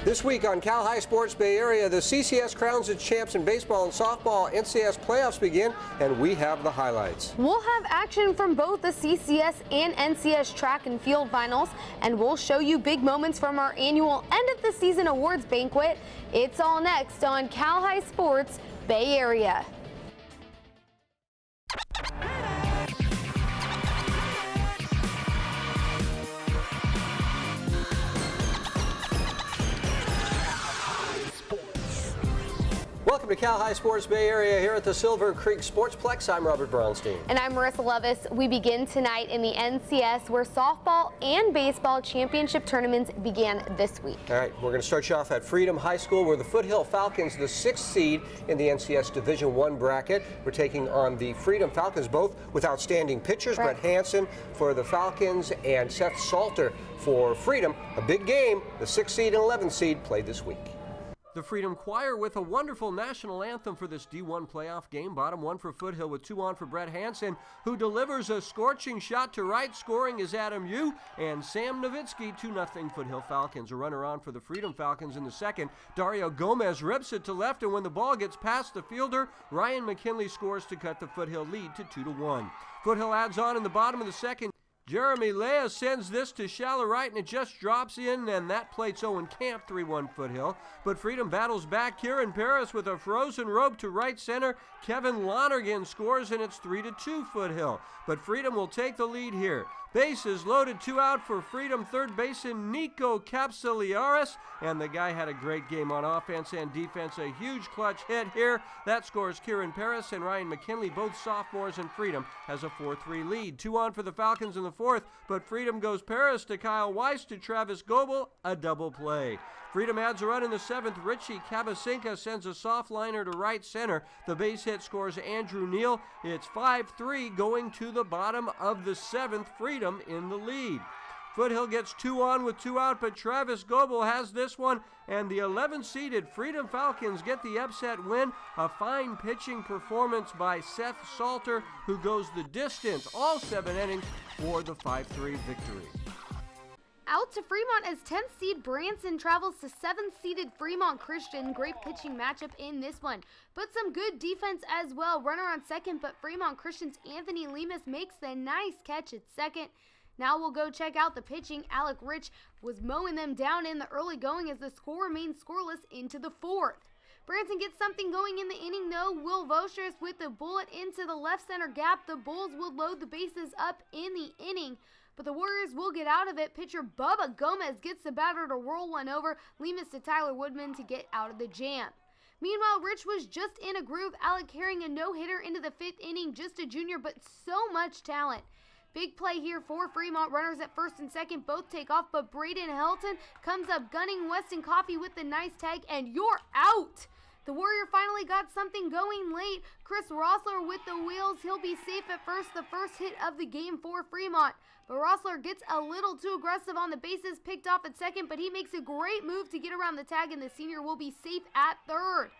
This week on Cal High Sports Bay Area, the CCS crowns its champs in baseball and softball. NCS playoffs begin, and we have the highlights. We'll have action from both the CCS and NCS track and field finals, and we'll show you big moments from our annual end of the season awards banquet. It's all next on Cal High Sports Bay Area. Welcome to Cal High Sports Bay Area here at the SilverCreek Sportsplex. I'm Robert Brownstein. And I'm Marissa Levis. We begin tonight in the NCS, where softball and baseball championship tournaments began this week. All right, we're going to start you off at Freedom High School, where the Foothill Falcons, the 6th seed in the NCS Division I bracket, we're taking on the Freedom Falcons, both with outstanding pitchers. Right. Brett Hansen for the Falcons and Seth Salter for Freedom. A big game. The 6th seed and 11th seed played this week. The Freedom Choir with a wonderful national anthem for this D1 playoff game. Bottom one for Foothill with 2 on for Brett Hansen, who delivers a scorching shot to right. Scoring is Adam Yu and Sam Nowitzki. 2-0 Foothill Falcons. A runner on for the Freedom Falcons in the second. Dario Gomez rips it to left, and when the ball gets past the fielder, Ryan McKinley scores to cut the Foothill lead to 2-1. Foothill adds on in the bottom of the second. Jeremy Lea sends this to shallow right, and it just drops in, and that plates Owen Camp. 3-1 Foothill. But Freedom battles back. Kieran Paris with a frozen rope to right center. Kevin Lonergan scores, and it's 3-2 Foothill. But Freedom will take the lead here. Bases loaded, 2 out for Freedom. Third baseman Nico Capsiliaris, and the guy had a great game on offense and defense. A huge clutch hit here. That scores Kieran Paris and Ryan McKinley, both sophomores, and Freedom has a 4-3 lead. 2 on for the Falcons in the fourth, but Freedom goes Paris to Kyle Weiss to Travis Goebel, a double play. Freedom adds a run in the seventh. Richie Cabasinka sends a soft liner to right center. The base hit scores Andrew Neal. It's 5-3 going to the bottom of the seventh. Freedom in the lead. Foothill gets 2 on with 2 out, but Travis Goebel has this one, and the 11th-seeded Freedom Falcons get the upset win. A fine pitching performance by Seth Salter, who goes the distance all 7 innings for the 5-3 victory. Out to Fremont as 10th seed Branson travels to 7th-seeded Fremont Christian. Great pitching matchup in this one, but some good defense as well. Runner on second, but Fremont Christian's Anthony Lemus makes the nice catch at second. Now we'll go check out the pitching. Alec Rich was mowing them down in the early going as the score remains scoreless into the fourth. Branson gets something going in the inning though. Will Voshers with the bullet into the left center gap. The Bulls will load the bases up in the inning, but the Warriors will get out of it. Pitcher Bubba Gomez gets the batter to roll one over. Lemus to Tyler Woodman to get out of the jam. Meanwhile, Rich was just in a groove. Alec carrying a no-hitter into the 5th inning. Just a junior, but so much talent. Big play here for Fremont. Runners at first and second both take off, but Braden Helton comes up gunning Weston Coffey with the nice tag, and you're out. The Warrior finally got something going late. Chris Rossler with the wheels. He'll be safe at first. The first hit of the game for Fremont. But Rossler gets a little too aggressive on the bases, picked off at second, but he makes a great move to get around the tag, and the senior will be safe at third.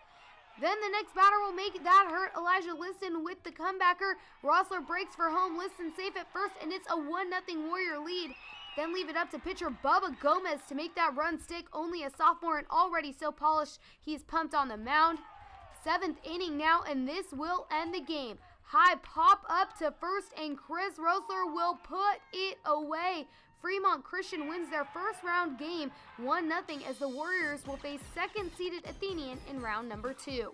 Then the next batter will make that hurt. Elijah Liston with the comebacker. Rossler breaks for home. Liston safe at first, and it's a 1-0 Warrior lead. Then leave it up to pitcher Bubba Gomez to make that run stick. Only a sophomore and already so polished, he's pumped on the mound. 7th inning now, and this will end the game. High pop up to first, and Chris Rossler will put it away. Fremont Christian wins their first round game 1-0 as the Warriors will face 2nd-seeded Athenian in round number 2.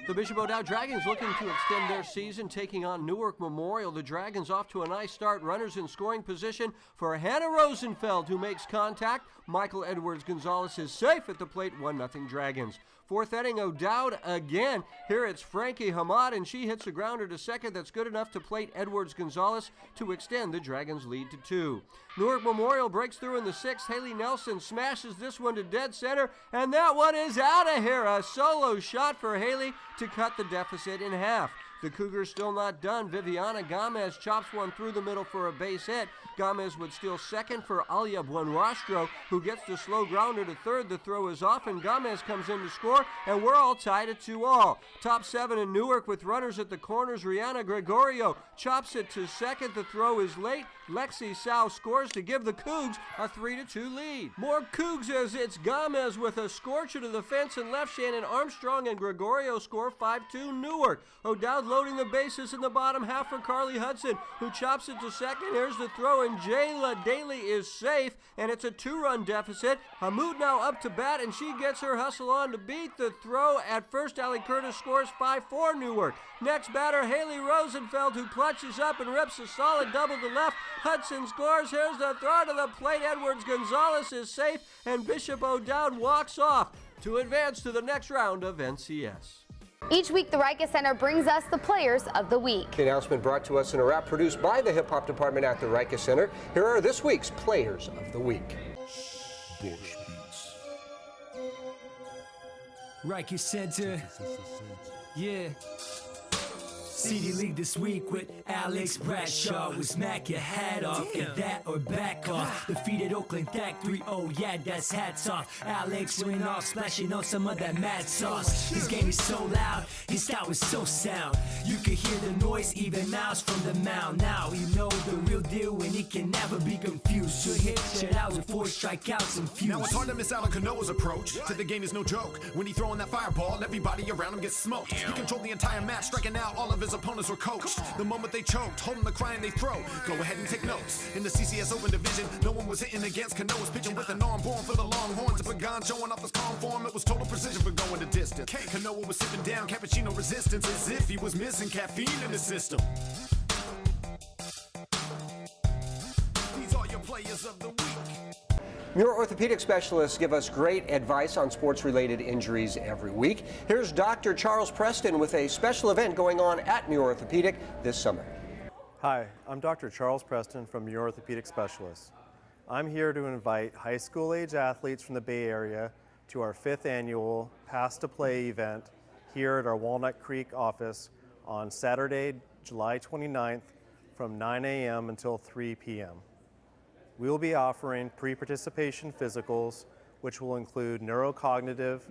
The Bishop O'Dowd Dragons looking to extend their season, taking on Newark Memorial. The Dragons off to a nice start. Runners in scoring position for Hannah Rosenfeld, who makes contact. Michael Edwards Gonzalez is safe at the plate. 1-0 Dragons. 4th inning, O'Dowd again. Here it's Frankie Hamad, and she hits a grounder to second that's good enough to plate Edwards Gonzalez to extend the Dragons' lead to 2. Newark Memorial breaks through in the 6th. Haley Nelson smashes this one to dead center, and that one is out of here. A solo shot for Haley to cut the deficit in half. The Cougars still not done. Viviana Gomez chops one through the middle for a base hit. Gomez would steal second for Alia Buenrostro, who gets the slow grounder to third. The throw is off, and Gomez comes in to score, and we're all tied at 2-all. Top 7 in Newark with runners at the corners. Rihanna Gregorio chops it to second. The throw is late. Lexi Sao scores to give the Cougs a 3-2 lead. More Cougs as it's Gomez with a scorcher to the fence and left. Shannon Armstrong and Gregorio score 5-2 Newark. O'Dowd loading the bases in the bottom half for Carly Hudson, who chops it to second. Here's the throw, and Jayla Daly is safe, and it's a 2-run deficit. Hamoud now up to bat, and she gets her hustle on to beat the throw. At first, Allie Curtis scores 5-4 Newark. Next batter, Haley Rosenfeld, who clutches up and rips a solid double to left. Hudson scores. Here's the throw to the plate. Edwards Gonzalez is safe, and Bishop O'Dowd walks off to advance to the next round of NCS. Each week, the Rica Center brings us the Players of the Week. The announcement brought to us in a wrap produced by the Hip Hop Department at the Rica Center. Here are this week's Players of the Week. Rica Center, yeah. CD League this week with Alex Bradshaw. We smack your hat off, get that or back off. Defeated Oakland Thack 3-0, yeah, that's hats off. Alex went off, splashing on some of that mad sauce. His game is so loud, his style is so sound. You can hear the noise even miles from the mound. Now he know the real deal and he can never be confused. So hit shut out with 4 strikeouts and fuse. Now it's hard to miss Alan Canoa's approach to the game is no joke. When he throwing that fireball, everybody around him gets smoked. He controlled the entire match, striking out all of his opponents were coached. The moment they choked, holding the cry and they throw. Go ahead and take notes. In the CCS Open Division, no one was hitting against Canoa's pitching with an arm born for the Longhorns. Pagan showing off his calm form, it was total precision for going the distance. Canoa was sipping down cappuccino resistance as if he was missing caffeine in his system. These are your Players of the Week. Your orthopedic specialists give us great advice on sports-related injuries every week. Here's Dr. Charles Preston with a special event going on at Muir Orthopedic this summer. Hi, I'm Dr. Charles Preston from Muir Orthopedic Specialists. I'm here to invite high school-age athletes from the Bay Area to our 5th annual Pass to Play event here at our Walnut Creek office on Saturday, July 29th from 9 a.m. until 3 p.m. We will be offering pre-participation physicals, which will include neurocognitive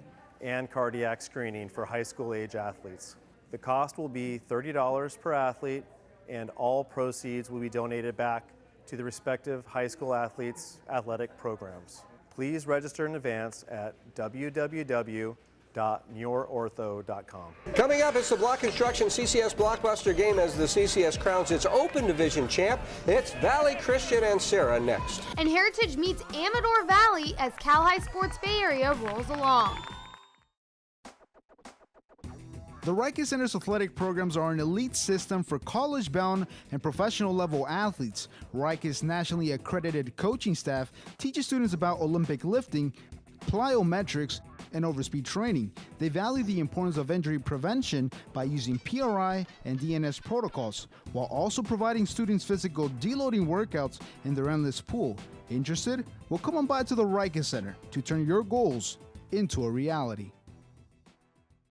and cardiac screening for high school age athletes. The cost will be $30 per athlete, and all proceeds will be donated back to the respective high school athletes' athletic programs. Please register in advance at www.muirortho.com. Coming up, it's the Block Construction CCS Blockbuster game as the CCS crowns its Open Division champ. It's Valley Christian and Sarah next. And Heritage meets Amador Valley as Cal High Sports Bay Area rolls along. The Rica Center's athletic programs are an elite system for college-bound and professional-level athletes. Rica's nationally accredited coaching staff teaches students about Olympic lifting, plyometrics, and overspeed training. They value the importance of injury prevention by using PRI and DNS protocols, while also providing students physical deloading workouts in their endless pool. Interested? Well, come on by to the Rica Center to turn your goals into a reality.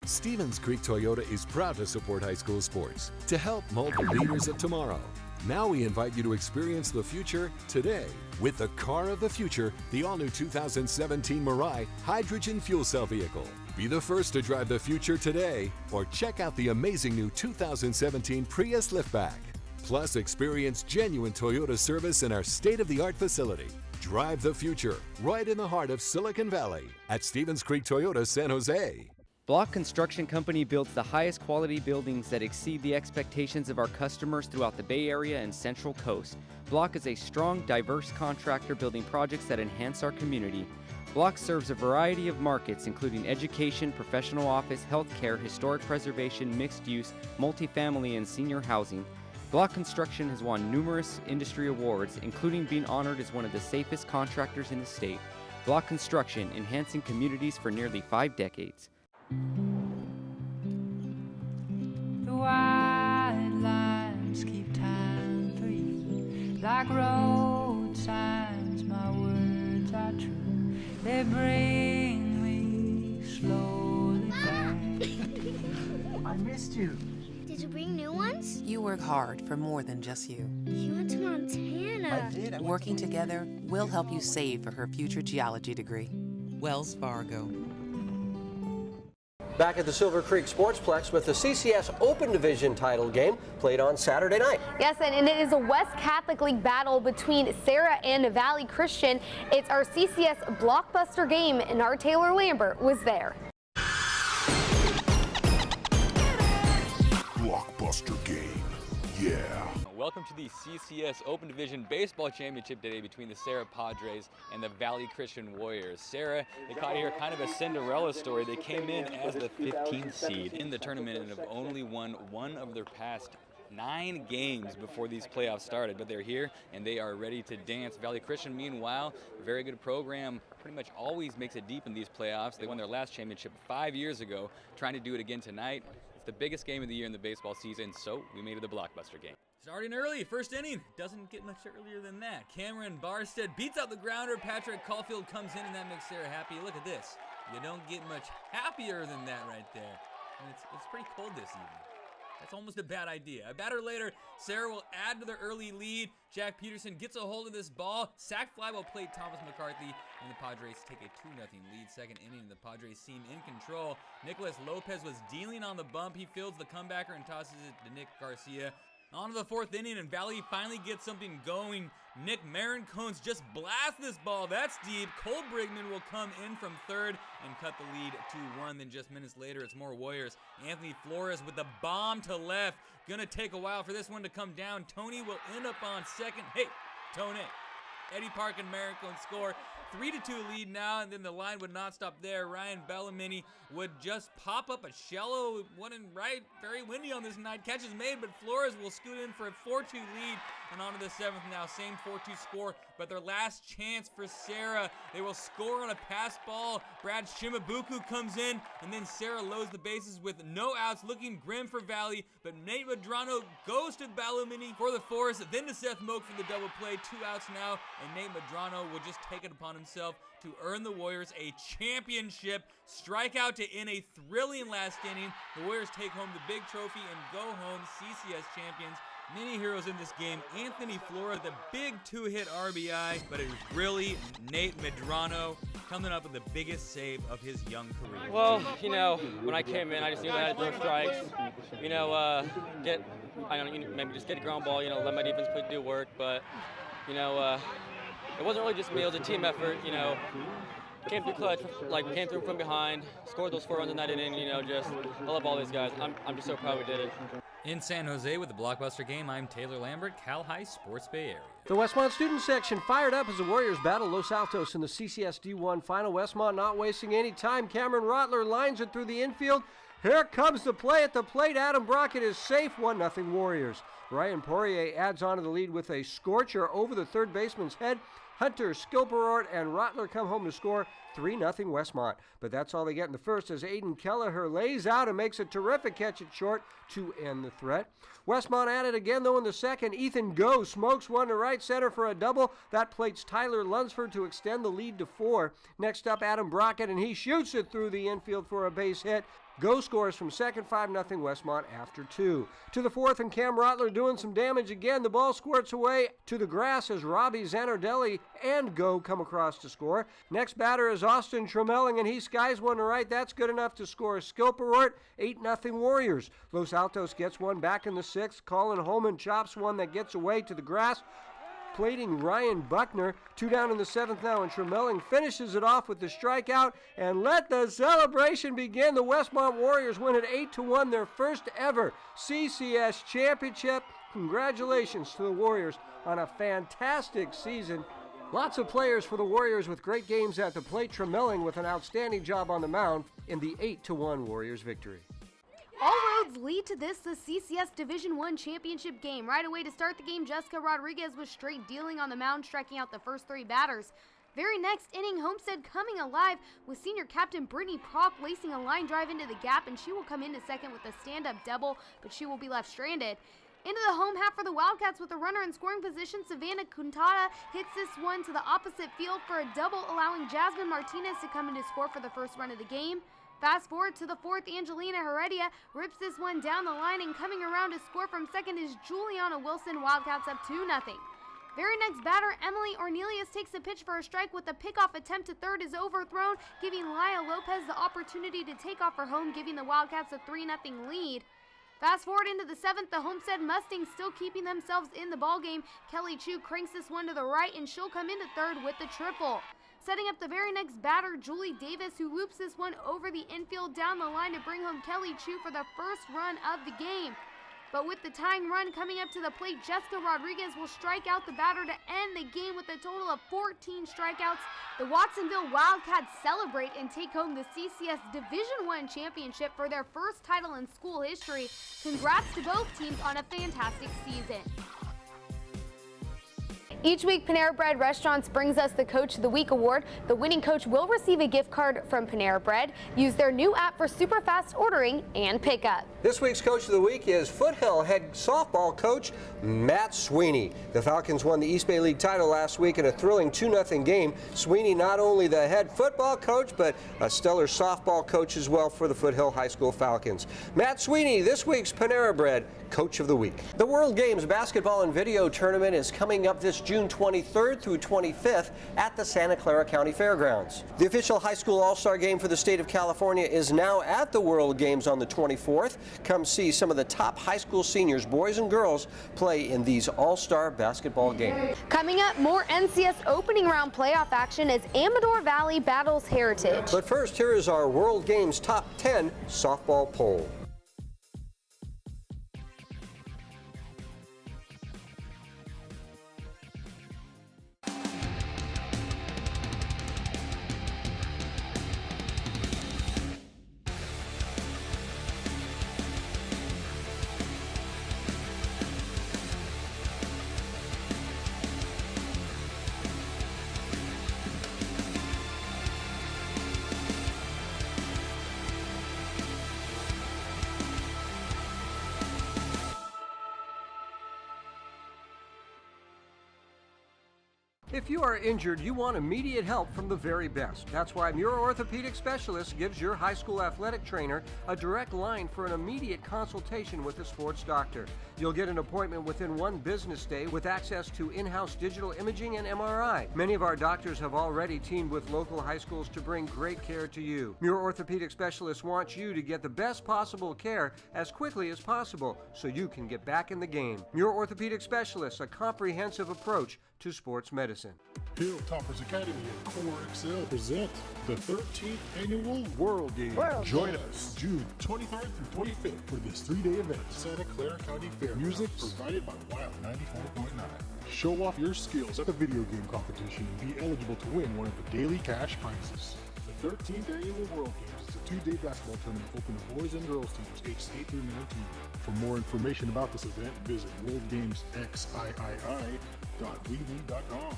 Stevens Creek Toyota is proud to support high school sports to help mold the leaders of tomorrow. Now we invite you to experience the future today with the car of the future, the all-new 2017 Mirai hydrogen fuel cell vehicle. Be the first to drive the future today, or check out the amazing new 2017 Prius Liftback. Plus, experience genuine Toyota service in our state-of-the-art facility. Drive the future right in the heart of Silicon Valley at Stevens Creek Toyota San Jose. Block Construction Company builds the highest quality buildings that exceed the expectations of our customers throughout the Bay Area and Central Coast. Block is a strong, diverse contractor building projects that enhance our community. Block serves a variety of markets, including education, professional office, healthcare, historic preservation, mixed use, multifamily, and senior housing. Block Construction has won numerous industry awards, including being honored as one of the safest contractors in the state. Block Construction, enhancing communities for nearly 5 decades. The white lines keep time for you, like road signs. My words are true. They bring me slowly back. I missed you. Did to bring new ones? You work hard for more than just you. You went to Montana. I did. Working together, we'll help you save for her future geology degree. Wells Fargo. Back at the SilverCreek sportsplex with the CCS Open Division title game played on Saturday night. Yes, and it is a West Catholic League battle between Sarah and Valley Christian. It's our CCS blockbuster game, and our Taylor Lambert was there. Blockbuster game, yeah. Welcome to the CCS Open Division Baseball Championship today between the Sarah Padres and the Valley Christian Warriors. Sarah, they caught here kind of a Cinderella story. They came in as the 15th seed in the tournament and have only won one of their past 9 games before these playoffs started, but they're here and they are ready to dance. Valley Christian, meanwhile, very good program, pretty much always makes it deep in these playoffs. They won their last championship 5 years ago, trying to do it again tonight. It's the biggest game of the year in the baseball season, so we made it a blockbuster game. Starting early, first inning, doesn't get much earlier than that. Cameron Barstead beats out the grounder. Patrick Caulfield comes in, and that makes Sarah happy. Look at this. You don't get much happier than that right there. And it's pretty cold this evening. That's almost a bad idea. A batter later, Sarah will add to their early lead. Jack Peterson gets a hold of this ball. Sac fly will play Thomas McCarthy, and the Padres take a 2-0 lead. Second inning, the Padres seem in control. Nicholas Lopez was dealing on the bump. He fields the comebacker and tosses it to Nick Garcia. On to the fourth inning, and Valley finally gets something going. Nick Marincones just blasts this ball. That's deep. Cole Brigman will come in from third and cut the lead 2-1. Then just minutes later, it's more Warriors. Anthony Flores with the bomb to left. Gonna take a while for this one to come down. Tony will end up on second. Hey, Tony. Eddie Park and Marincones score. 3-2 lead now, and then the line would not stop there. Ryan Bellamini would just pop up a shallow one and right. Very windy on this night. Catch is made, but Flores will scoot in for a 4-2 lead. And on to the seventh now. Same 4-2 score, but their last chance for Sarah. They will score on a pass ball. Brad Shimabuku comes in, and then Sarah loads the bases with no outs. Looking grim for Valley, but Nate Medrano goes to Bellamini for the force. Then to Seth Moak for the double play. 2 outs now, and Nate Medrano will just take it upon himself to earn the Warriors a championship. Strikeout to end a thrilling last inning. The Warriors take home the big trophy and go home CCS champions. Many heroes in this game. Anthony Flores, the big 2-hit RBI, but it was really Nate Medrano coming up with the biggest save of his young career. Well, you know, when I came in, I just knew I had to throw strikes. You know, maybe just get a ground ball. You know, let my defense do work. But you know, it wasn't really just me. It was a team effort. You know, came through clutch, like we came through from behind, scored those 4 runs in that inning. You know, just I love all these guys. I'm just so proud we did it. In San Jose with the blockbuster game, I'm Taylor Lambert, Cal High Sports Bay Area. The Westmont student section fired up as the Warriors battle Los Altos in the CCS D1 final. Westmont not wasting any time. Cameron Rotler lines it through the infield. Here comes the play at the plate. Adam Brockett is safe. 1-0 Warriors. Ryan Poirier adds on to the lead with a scorcher over the third baseman's head. Hunter, Skilperort, and Rotler come home to score 3-0 Westmont. But that's all they get in the first as Aiden Kelleher lays out and makes a terrific catch at short to end the threat. Westmont at it again, though, in the second. Ethan Go smokes one to right center for a double. That plates Tyler Lunsford to extend the lead to 4. Next up, Adam Brockett, and he shoots it through the infield for a base hit. Go scores from second, 5-0 Westmont after 2. To the fourth, and Cam Rotler doing some damage again. The ball squirts away to the grass as Robbie Zanardelli and Go come across to score. Next batter is Austin Tremelling, and he skies one to right. That's good enough to score Skilperort. 8-0 Warriors. Los Altos gets one back in the 6th. Colin Holman chops one that gets away to the grass, plating Ryan Buckner. 2 down in the 7th now, and Tremelling finishes it off with the strikeout. And let the celebration begin. The Westmont Warriors win at 8-1, their first ever CCS championship. Congratulations to the Warriors on a fantastic season. Lots of players for the Warriors with great games at the plate. Tremelling with an outstanding job on the mound in the 8-1 Warriors victory. All roads lead to this, the CCS Division I championship game. Right away to start the game, Jessica Rodriguez was straight dealing on the mound, striking out the first 3 batters. Very next inning, Homestead coming alive with senior captain Brittany Prock lacing a line drive into the gap, and she will come into second with a stand-up double, but she will be left stranded. Into the home half for the Wildcats with a runner in scoring position. Savannah Cuntada hits this one to the opposite field for a double, allowing Jasmine Martinez to come in to score for the first run of the game. Fast forward to the fourth, Angelina Heredia rips this one down the line, and coming around to score from second is Juliana Wilson. Wildcats up 2-0. Very next batter, Emily Ornelius takes the pitch for a strike with a pickoff attempt to third is overthrown, giving Laya Lopez the opportunity to take off for home, giving the Wildcats a 3-0 lead. Fast forward into the seventh, the Homestead Mustangs still keeping themselves in the ballgame. Kelly Chu cranks this one to the right, and she'll come into third with the triple. Setting up the very next batter, Julie Davis, who loops this one over the infield down the line to bring home Kelly Chu for the first run of the game. But with the tying run coming up to the plate, Jessica Rodriguez will strike out the batter to end the game with a total of 14 strikeouts. The Watsonville Wildcats celebrate and take home the CCS Division I championship for their first title in school history. Congrats to both teams on a fantastic season. Each week, Panera Bread Restaurants brings us the Coach of the Week award. The winning coach will receive a gift card from Panera Bread. Use their new app for super fast ordering and pickup. This week's Coach of the Week is Foothill head softball coach Matt Sweeney. The Falcons won the East Bay League title last week in a thrilling 2-0 game. Sweeney not only the head football coach, but a stellar softball coach as well for the Foothill High School Falcons. Matt Sweeney, this week's Panera Bread Coach of the Week. The World Games basketball and video tournament is coming up this June 23rd through 25th at the Santa Clara County Fairgrounds. The official high school all-star game for the state of California is now at the World Games on the 24th. Come see some of the top high school seniors, boys and girls, play in these all-star basketball games. Coming up, more NCS opening round playoff action as Amador Valley battles Heritage. But first, here is our World Games Top 10 softball poll. If you are injured, you want immediate help from the very best. That's why Muir Orthopedic Specialist gives your high school athletic trainer a direct line for an immediate consultation with a sports doctor. You'll get an appointment within one business day with access to in-house digital imaging and MRI. Many of our doctors have already teamed with local high schools to bring great care to you. Muir Orthopedic Specialist wants you to get the best possible care as quickly as possible so you can get back in the game. Muir Orthopedic Specialist, a comprehensive approach to sports medicine. Hilltoppers Academy and Core Excel present the 13th Annual World Games. Join us June 23rd through 25th for this 3-day event at Santa Clara County Fair. Music provided by Wild 94.9. Show off your skills at the video game competition and be eligible to win one of the daily cash prizes. The 13th Annual World Games is a 2-day basketball tournament open to boys and girls teams aged 8 through 19. For more information about this event, visit worldgamesxiii.weebly.com.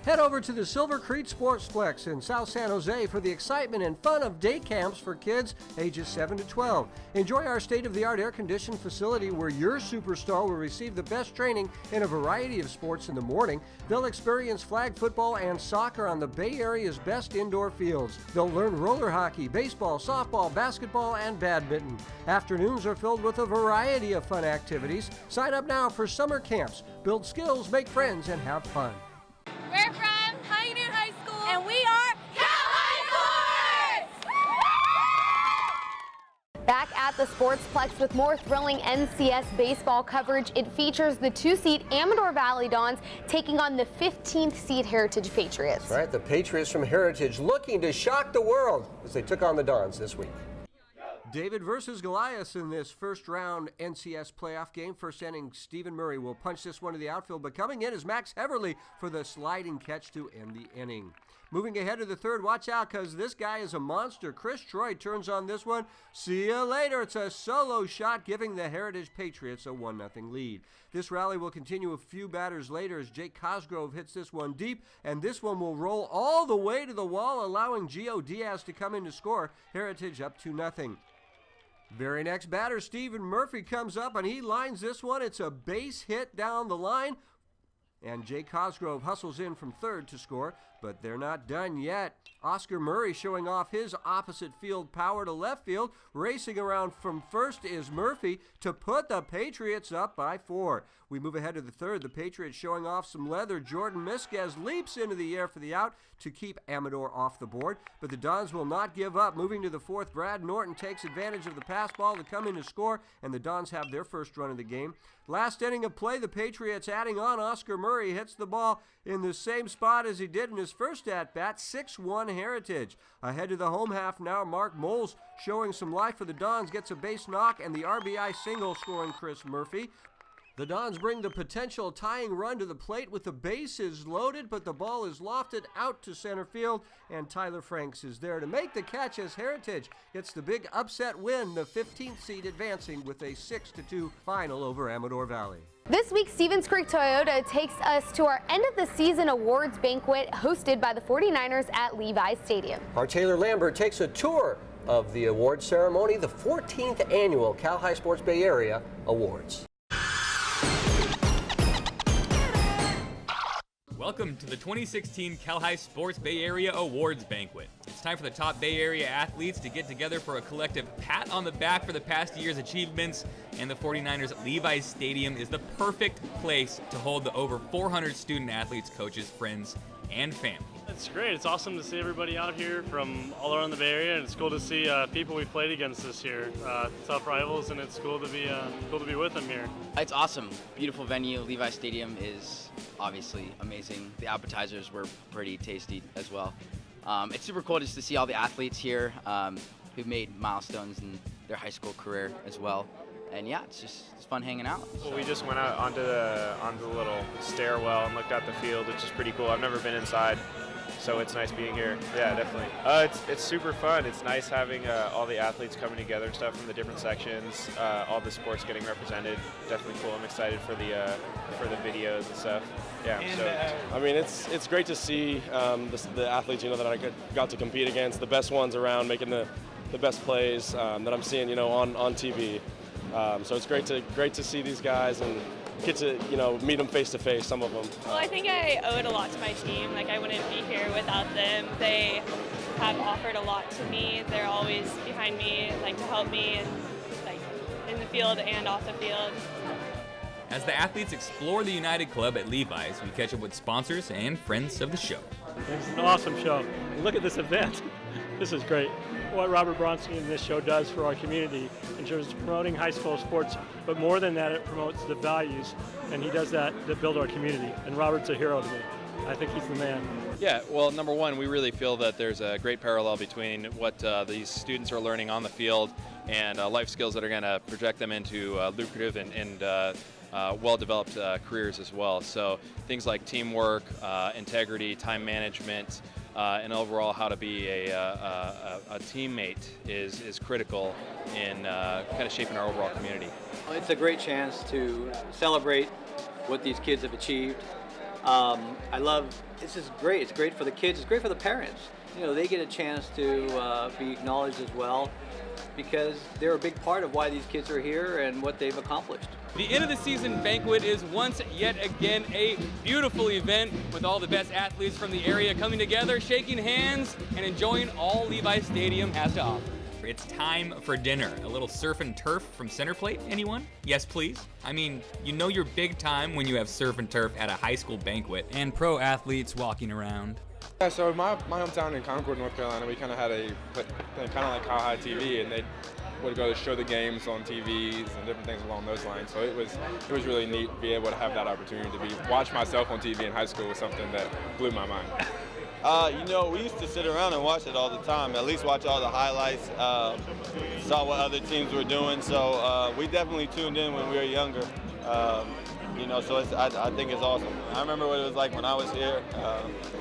Head over to the SilverCreek sportsplex in South San Jose for the excitement and fun of day camps for kids ages 7 to 12. Enjoy our state-of-the-art air-conditioned facility where your superstar will receive the best training in a variety of sports in the morning. They'll experience flag football and soccer on the Bay Area's best indoor fields. They'll learn roller hockey, baseball, softball, basketball, and badminton. Afternoons are filled with a variety of fun activities. Sign up now for summer camps. Build skills, make friends, and have fun. We're from Pioneer High School, and we are Cal Sports! Back at the Sportsplex with more thrilling NCS baseball coverage. It features the 2-seed Amador Valley Dons taking on the 15th seed Heritage Patriots. That's right, the Patriots from Heritage looking to shock the world as they took on the Dons this week. David versus Goliath in this first round NCS playoff game. First inning, Stephen Murray will punch this one to the outfield, but coming in is Max Heverly for the sliding catch to end the inning. Moving ahead to the third, watch out because this guy is a monster. Chris Troy turns on this one. See you later. It's a solo shot giving the Heritage Patriots a 1-0 lead. This rally will continue a few batters later as Jake Cosgrove hits this one deep, and this one will roll all the way to the wall, allowing Gio Diaz to come in to score. Heritage up 2-0. Very next batter, Stephen Murphy comes up and he lines this one. It's a base hit down the line. and Jay Cosgrove hustles in from third to score, but they're not done yet. Oscar Murray showing off his opposite field power to left field. Racing around from first is Murphy to put the Patriots up by 4. We move ahead to the third. The Patriots showing off some leather. Jordan Misquez leaps into the air for the out to keep Amador off the board, but the Dons will not give up. Moving to the fourth, Brad Norton takes advantage of the pass ball to come in to score, and the Dons have their first run of the game. Last inning of play, the Patriots adding on. Oscar Murray hits the ball in the same spot as he did in his first at-bat, 6-1 Heritage. Ahead to the home half now, Mark Moles showing some life for the Dons, gets a base knock and the RBI single scoring Chris Murphy. The Dons bring the potential tying run to the plate with the bases loaded, but the ball is lofted out to center field, and Tyler Franks is there to make the catch as Heritage gets the big upset win, the 15th seed advancing with a 6-2 final over Amador Valley. This week, Stevens Creek Toyota takes us to our end of the season awards banquet hosted by the 49ers at Levi's Stadium. Our Taylor Lambert takes a tour of the award ceremony, the 14th annual Cal High Sports Bay Area Awards. Welcome to the 2016 Cal High Sports Bay Area Awards Banquet. It's time for the top Bay Area athletes to get together for a collective pat on the back for the past year's achievements, and the 49ers at Levi's Stadium is the perfect place to hold the over 400 student athletes, coaches, friends, and family. It's great. It's awesome to see everybody out here from all around the Bay Area, and it's cool to see people we played against this year, tough rivals, and it's cool to be with them here. It's awesome. Beautiful venue. Levi Stadium is obviously amazing. The appetizers were pretty tasty as well. It's super cool just to see all the athletes here who've made milestones in their high school career as well. And yeah, it's fun hanging out. Well, we just went out onto the little stairwell and looked out the field, which is pretty cool. I've never been inside, so it's nice being here. Yeah, definitely. It's super fun. It's nice having all the athletes coming together and stuff from the different sections, all the sports getting represented. Definitely cool. I'm excited for the videos and stuff. Yeah. I mean, it's great to see the athletes, that I got to compete against, the best ones around, making the best plays that I'm seeing, on TV. So it's great to see these guys and get to meet them face to face, some of them. Well, I think I owe it a lot to my team. Like, I wouldn't be here without them. They have offered a lot to me. They're always behind me, like, to help me, and like in the field and off the field. As the athletes explore the United Club at Levi's, we catch up with sponsors and friends of the show. It's an awesome show. Look at this event. This is great. What Robert Bronstein and this show does for our community in terms of promoting high school sports, but more than that, it promotes the values, and he does that to build our community. And Robert's a hero to me. I think he's the man. Yeah, well, number one, we really feel that there's a great parallel between what these students are learning on the field and life skills that are going to project them into lucrative and well-developed careers as well. So things like teamwork, integrity, time management, and overall how to be a teammate is critical in kind of shaping our overall community. It's a great chance to celebrate what these kids have achieved. This is great. It's great for the kids. It's great for the parents. They get a chance to be acknowledged as well because they're a big part of why these kids are here and what they've accomplished. The end of the season banquet is once yet again a beautiful event with all the best athletes from the area coming together, shaking hands, and enjoying all Levi Stadium has to offer. It's time for dinner. A little surf and turf from Center Plate, anyone? Yes, please. I mean, you're big time when you have surf and turf at a high school banquet. And pro athletes walking around. Yeah, so my hometown in Concord, North Carolina, we kind of had kind of like Cal High TV, and they would go to show the games on TVs and different things along those lines. So it was really neat to be able to have that opportunity to watch myself on TV in high school was something that blew my mind. We used to sit around and watch it all the time, at least watch all the highlights, saw what other teams were doing. So we definitely tuned in when we were younger. So I think it's awesome. I remember what it was like when I was here.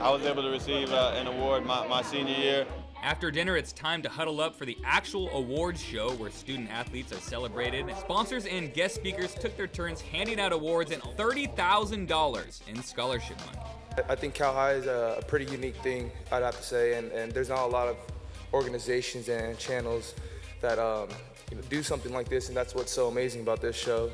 I was able to receive an award my senior year. After dinner, it's time to huddle up for the actual awards show where student athletes are celebrated. Sponsors and guest speakers took their turns handing out awards and $30,000 in scholarship money. I think Cal High is a pretty unique thing, I'd have to say, and there's not a lot of organizations and channels that do something like this, and that's what's so amazing about this show.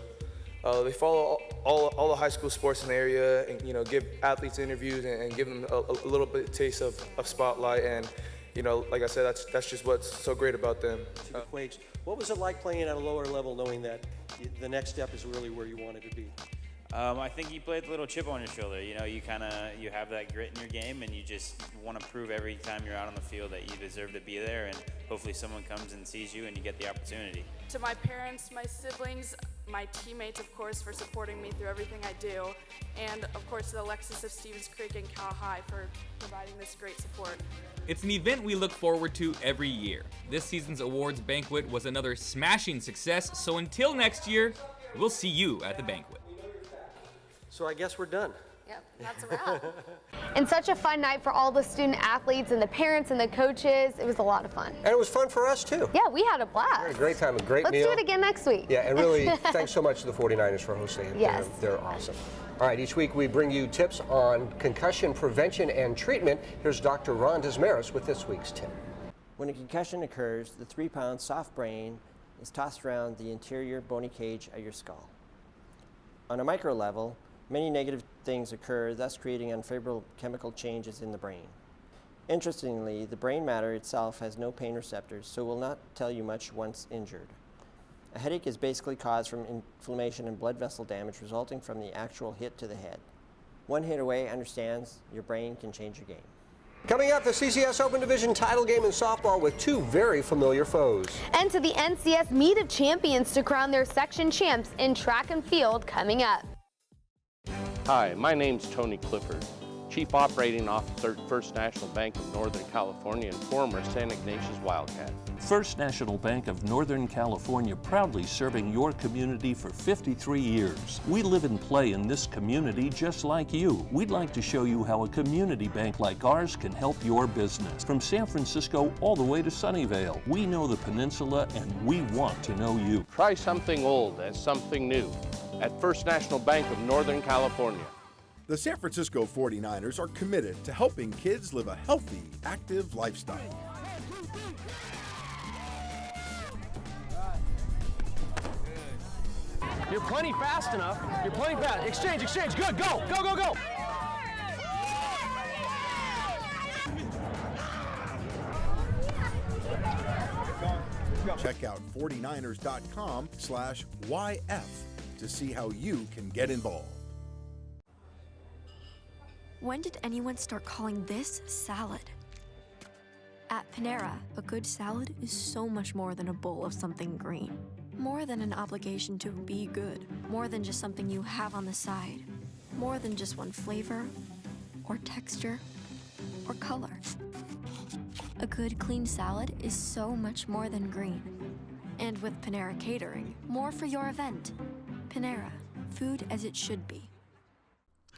They follow all the high school sports in the area, and give athletes interviews and give them a little bit taste of spotlight. And like I said, that's just what's so great about them. What was it like playing at a lower level, knowing that the next step is really where you wanted to be? I think you play with a little chip on your shoulder. You have that grit in your game, and you just want to prove every time you're out on the field that you deserve to be there, and hopefully someone comes and sees you and you get the opportunity. To my parents, my siblings, my teammates, of course, for supporting me through everything I do, and of course the Alexis of Stevens Creek and Cal High for providing this great support. It's an event we look forward to every year. This season's awards banquet was another smashing success, so until next year, we'll see you at the banquet. So I guess we're done. Yep, that's a wrap. And such a fun night for all the student athletes and the parents and the coaches. It was a lot of fun. And it was fun for us, too. Yeah, we had a blast. We had a great time, a great meal. Let's do it again next week. Yeah, and really, thanks so much to the 49ers for hosting it. Yes. They're awesome. All right, each week we bring you tips on concussion prevention and treatment. Here's Dr. Ron Desmarais with this week's tip. When a concussion occurs, the 3-pound soft brain is tossed around the interior bony cage of your skull. On a micro level, many negative things occur, thus creating unfavorable chemical changes in the brain. Interestingly, the brain matter itself has no pain receptors, so will not tell you much once injured. A headache is basically caused from inflammation and blood vessel damage resulting from the actual hit to the head. One hit away understands your brain can change your game. Coming up, the CCS Open Division title game in softball with two very familiar foes. And to the NCS Meet of Champions to crown their section champs in track and field coming up. Hi, my name's Tony Clifford, Chief Operating Officer at First National Bank of Northern California and former San Ignatius Wildcat. First National Bank of Northern California, proudly serving your community for 53 years. We live and play in this community just like you. We'd like to show you how a community bank like ours can help your business. From San Francisco all the way to Sunnyvale, we know the peninsula and we want to know you. Try something old as something new at First National Bank of Northern California. The San Francisco 49ers are committed to helping kids live a healthy, active lifestyle. You're plenty fast enough. You're plenty fast. Exchange, exchange. Good. Go, go, go, go. Check out 49ers.com/YF to see how you can get involved. When did anyone start calling this salad? At Panera, a good salad is so much more than a bowl of something green. More than an obligation to be good. More than just something you have on the side. More than just one flavor, or texture, or color. A good, clean salad is so much more than green. And with Panera Catering, more for your event. Panera, food as it should be.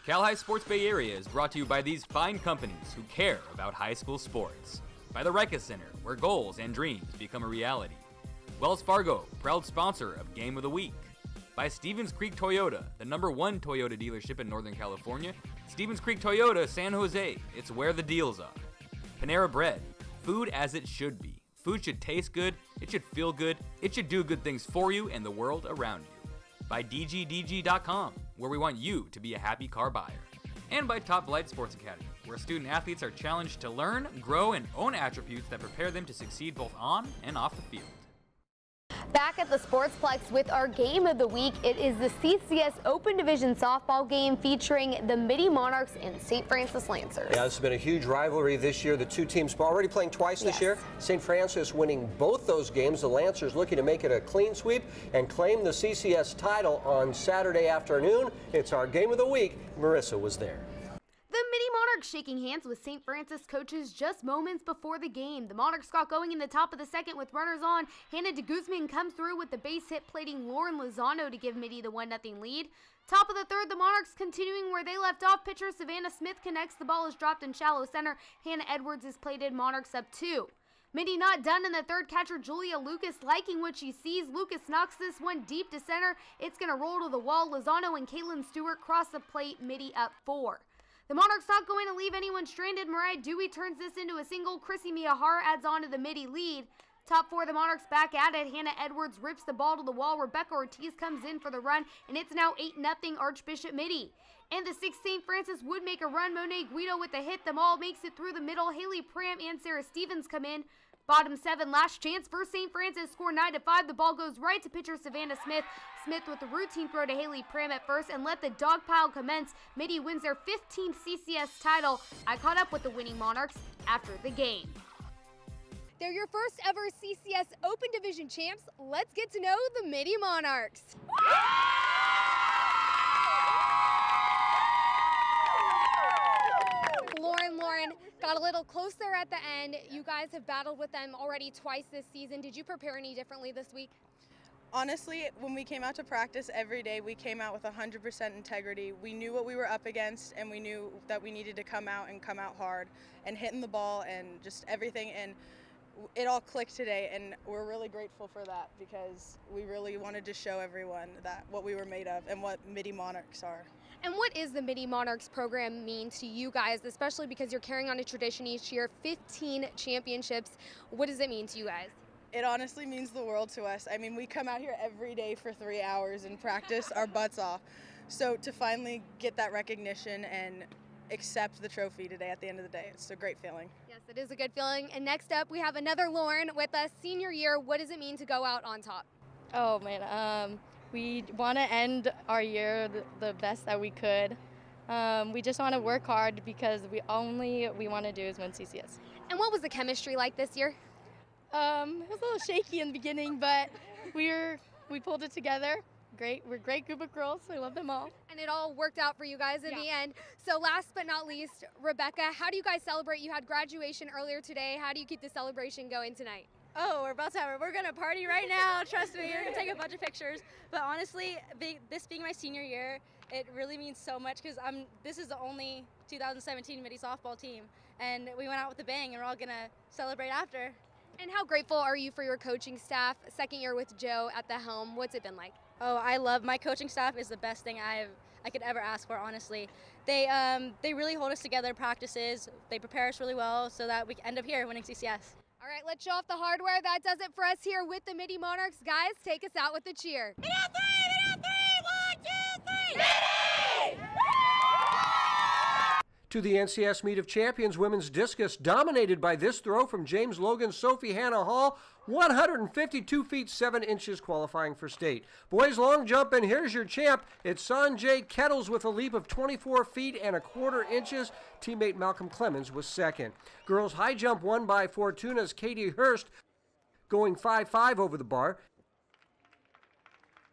Cal High Sports Bay Area is brought to you by these fine companies who care about high school sports. By the Reka Center, where goals and dreams become a reality. Wells Fargo, proud sponsor of Game of the Week. By Stevens Creek Toyota, the #1 Toyota dealership in Northern California. Stevens Creek Toyota, San Jose, it's where the deals are. Panera Bread, food as it should be. Food should taste good, it should feel good, it should do good things for you and the world around you. By DGDG.com, where we want you to be a happy car buyer. And by Top Flight Sports Academy, where student athletes are challenged to learn, grow, and own attributes that prepare them to succeed both on and off the field. Back at the Sportsplex with our game of the week, it is the CCS Open Division softball game featuring the Mitty Monarchs and St. Francis Lancers. Yeah, this has been a huge rivalry this year. The two teams already playing twice this year. St. Francis winning both those games. The Lancers looking to make it a clean sweep and claim the CCS title on Saturday afternoon. It's our game of the week. Marissa was there. The Mitty Monarchs shaking hands with St. Francis coaches just moments before the game. The Monarchs got going in the top of the second with runners on. Hannah de Guzman comes through with the base hit, plating Lauren Lozano to give Mitty the 1-0 lead. Top of the third, the Monarchs continuing where they left off. Pitcher Savannah Smith connects. The ball is dropped in shallow center. Hannah Edwards is plated. Monarchs up 2. Mitty not done in the third. Catcher Julia Lucas liking what she sees. Lucas knocks this one deep to center. It's going to roll to the wall. Lozano and Kaylin Stewart cross the plate. Mitty up 4. The Monarchs not going to leave anyone stranded. Mariah Dewey turns this into a single. Chrissy Miyahara adds on to the Mitty lead. Top four, the Monarchs back at it. Hannah Edwards rips the ball to the wall. Rebecca Ortiz comes in for the run, and it's now 8-0 Archbishop Mitty. And the 6th St. Francis would make a run. Monet Guido with the hit. The ball makes it through the middle. Haley Pram and Sarah Stevens come in. Bottom 7, last chance for St. Francis. Score 9-5. The ball goes right to pitcher Savannah Smith. Smith with the routine throw to Haley Pram at first, and let the dog pile commence. Mitty wins their 15th CCS title. I caught up with the winning Monarchs after the game. They're your first ever CCS Open Division champs. Let's get to know the Mitty Monarchs. Lauren, got a little closer at the end. You guys have battled with them already twice this season. Did you prepare any differently this week? Honestly, when we came out to practice every day, we came out with 100% integrity. We knew what we were up against, and we knew that we needed to come out hard and hitting the ball and just everything. And it all clicked today, and we're really grateful for that because we really wanted to show everyone that what we were made of and what Mitty Monarchs are. And what is the Mitty Monarchs program mean to you guys, especially because you're carrying on a tradition each year, 15 championships? What does it mean to you guys? It honestly means the world to us. I mean, we come out here every day for 3 hours and practice our butts off. So to finally get that recognition and accept the trophy today at the end of the day, it's a great feeling. Yes, it is a good feeling. And next up, we have another Lauren with us, senior year. What does it mean to go out on top? Oh, man. We want to end our year the best that we could. We just want to work hard because we want to do is win CCS. And what was the chemistry like this year? It was a little shaky in the beginning, but we pulled it together. Great, we're a great group of girls. I love them all. And it all worked out for you guys in the end. So last but not least, Rebecca, how do you guys celebrate? You had graduation earlier today. How do you keep the celebration going tonight? Oh, we're gonna party right now. Trust me, we're gonna take a bunch of pictures. But honestly, this being my senior year, it really means so much because this is the only 2017 Mitty softball team, and we went out with a bang, and we're all gonna celebrate after. And how grateful are you for your coaching staff? Second year with Joe at the helm. What's it been like? Oh, I love my coaching staff. Is the best thing I could ever ask for. Honestly, they really hold us together in practices. They prepare us really well so that we end up here winning CCS. All right, let's show off the hardware. That does it for us here with the Mitty Monarchs. Guys, take us out with the cheer. Mitty on three! Mitty on 3! 1, 2, 3! Mitty! To the NCS Meet of Champions women's discus, dominated by this throw from James Logan, Sophie Hannah Hall, 152 feet 7 inches, qualifying for state. Boys long jump, and here's your champ. It's Sanjay Kettles with a leap of 24 feet and a quarter inches. Teammate Malcolm Clemens was second. Girls high jump won by Fortuna's Katie Hurst, going 5.5 over the bar.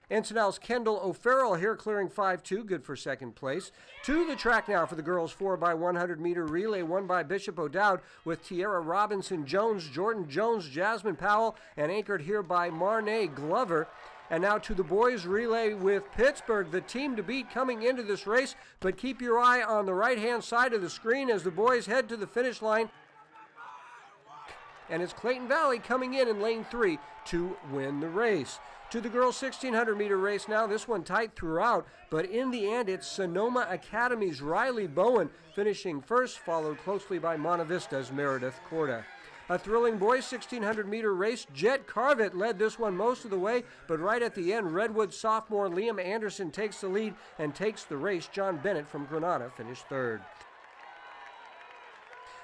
Encinal's Kendall O'Farrell here clearing 5.2, good for second place. To the track now for the girls 4x100 meter relay, won by Bishop O'Dowd with Tiara Robinson Jones, Jordan Jones, Jasmine Powell, and anchored here by Marnay Glover. And now to the boys relay with Pittsburgh, the team to beat coming into this race, but keep your eye on the right-hand side of the screen as the boys head to the finish line. And it's Clayton Valley coming in lane 3 to win the race. To the girls' 1,600 meter race now, this one tight throughout, but in the end it's Sonoma Academy's Riley Bowen finishing first, followed closely by Monta Vista's Meredith Corda. A thrilling boys' 1,600 meter race, Jet Carvett led this one most of the way, but right at the end, Redwood sophomore Liam Anderson takes the lead and takes the race. John Bennett from Granada finished third.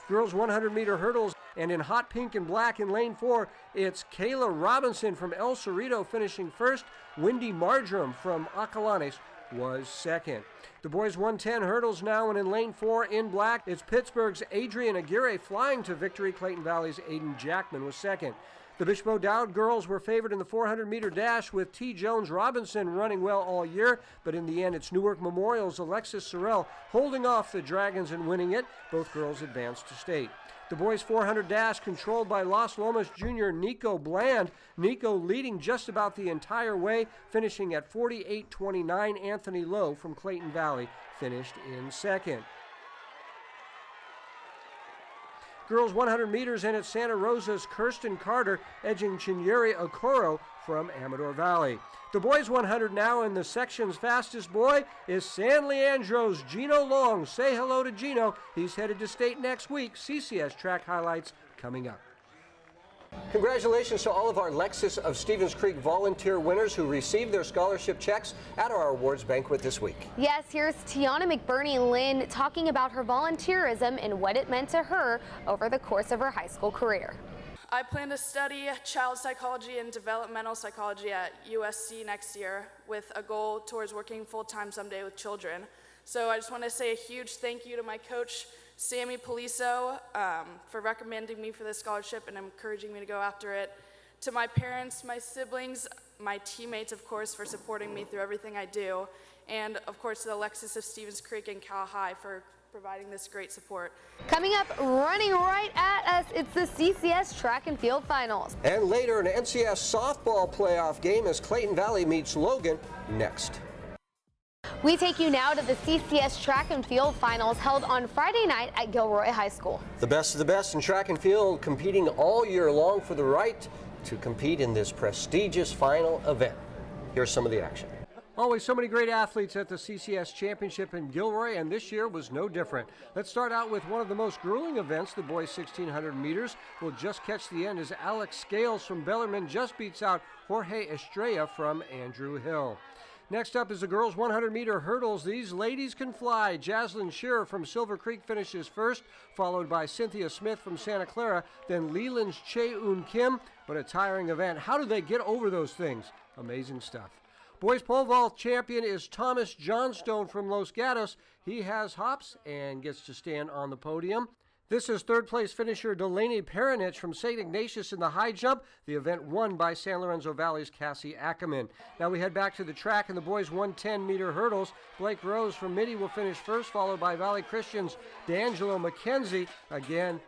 Girls 100 meter hurdles, and in hot pink and black in lane 4, it's Kayla Robinson from El Cerrito finishing first. Wendy Marjoram from Acalanes was second. The boys 110 hurdles now, and in lane 4 in black, it's Pittsburgh's Adrian Aguirre flying to victory. Clayton Valley's Aiden Jackman was second. The Bishop O'Dowd girls were favored in the 400 meter dash with T. Jones Robinson running well all year, but in the end it's Newark Memorial's Alexis Sorrell holding off the Dragons and winning it. Both girls advanced to state. The boys 400 dash controlled by Las Lomas junior Nico Bland. Nico leading just about the entire way, finishing at 48.29. Anthony Lowe from Clayton Valley finished in second. Girls 100 meters, and it's Santa Rosa's Kirsten Carter edging Chinyeri Okoro from Amador Valley. The boys 100 now, and the section's fastest boy is San Leandro's Gino Long. Say hello to Gino. He's headed to state next week. CCS track highlights coming up. Congratulations to all of our Lexus of Stevens Creek volunteer winners who received their scholarship checks at our awards banquet this week. Yes, here's Tiana McBurney Lynn talking about her volunteerism and what it meant to her over the course of her high school career. I plan to study child psychology and developmental psychology at USC next year with a goal towards working full-time someday with children. So I just want to say a huge thank you to my coach, Sammy Poliso, for recommending me for this scholarship and encouraging me to go after it. To my parents, my siblings, my teammates, of course, for supporting me through everything I do. And, of course, to the Lexus of Stevens Creek and Cal High for providing this great support. Coming up, running right at us, it's the CCS Track and Field Finals. And later, an NCS softball playoff game as Clayton Valley meets Logan next. We take you now to the CCS Track and Field Finals held on Friday night at Gilroy High School. The best of the best in track and field competing all year long for the right to compete in this prestigious final event. Here's some of the action. Always so many great athletes at the CCS Championship in Gilroy, and this year was no different. Let's start out with one of the most grueling events. The boys' 1,600 meters will just catch the end as Alex Scales from Bellarmine just beats out Jorge Estrella from Andrew Hill. Next up is the girls' 100-meter hurdles. These ladies can fly. Jaslyn Shearer from SilverCreek finishes first, followed by Cynthia Smith from Santa Clara, then Leland's Che-Un Kim. What a tiring event. How do they get over those things? Amazing stuff. Boys pole vault champion is Thomas Johnstone from Los Gatos. He has hops and gets to stand on the podium. This is third place finisher Delaney Peronich from St. Ignatius in the high jump. The event won by San Lorenzo Valley's Cassie Ackerman. Now we head back to the track in the boys' 110-meter hurdles. Blake Rose from Mitty will finish first, followed by Valley Christian's D'Angelo McKenzie. Again,